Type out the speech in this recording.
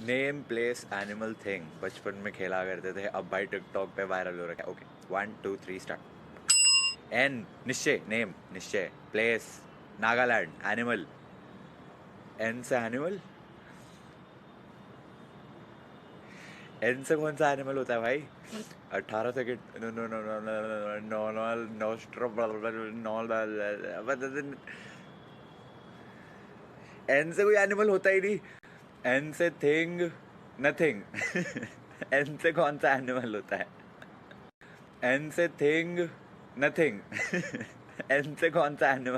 Name place animal thing बचपन में खेला करते थे, अब भाई टिकटॉक पे वायरल हो रखा है। Okay 1 2 3 start. एन निश्चय, नेम निश्चय, प्लेस नागालैंड, एनिमल एन से एनिमल, एन से कौन सा एनिमल होता है भाई? 18 सेकेंड। एन से कोई एनिमल होता ही नहीं। एन से थिंग, नथिंग। एन से कौन सा एनिमल होता है? एन से थिंग, नथिंग। एन से कौन सा एनिमल